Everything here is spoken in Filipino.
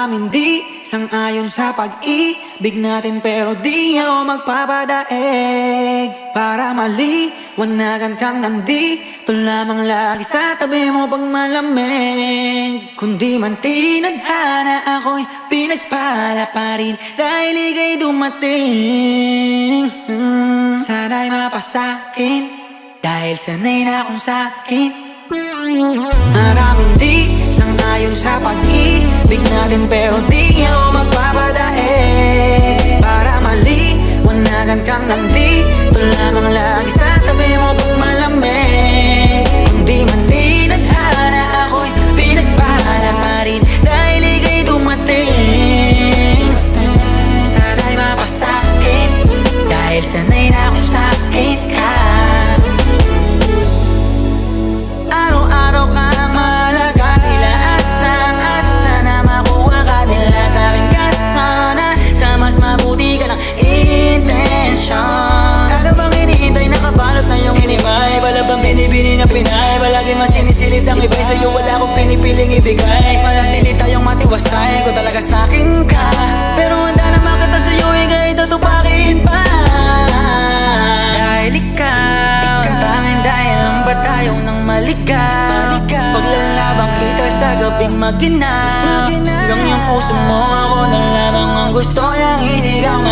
Maraming di sang-ayon sa pag-ibig natin, pero di ako magpapadaig. Para maliwanagan kang nandito lamang lagi sa tabi mo pag malamig. Kundi man tinadhana, ako'y pinagpala pa rin dahil ika'y dumating. Sana'y mapasakin dahil sanay na akong sakin. Maraming di sang-ayon sa pag-ibig natin, pero di ako magpapadaig. Para maliwanagan kang nandito lamang lagi sa tabi mo pag malamig. Hindi man tinadhana, ako'y pinagpala pa rin dahil ika'y dumating. Sana'y mapasakin dahil sanay na akong sakin ka. Araw-araw ka nang mahalaga, sila asang-asa na makuha ka nila sa aking kasana. Sa mas mabuti ka ng intensyon. Ano bang hinihintay, nakabalot na yung hinimay? Wala bang binibini na pinay? Palagi mas sinisilid ang iba'y sa'yo, wala akong pinipiling ibigay. Manatili tayong matiwasay, kung talaga sa'kin ka. Pero handa na makita sa'yo, ika'y tutupakin pa. Dahil ikaw ang tanging dahilan ba't ayaw nang maligaw. Paglalabang kita sa gabing maginaw, hanggang yung puso mo ako na lamang ang gusto niyang isigaw.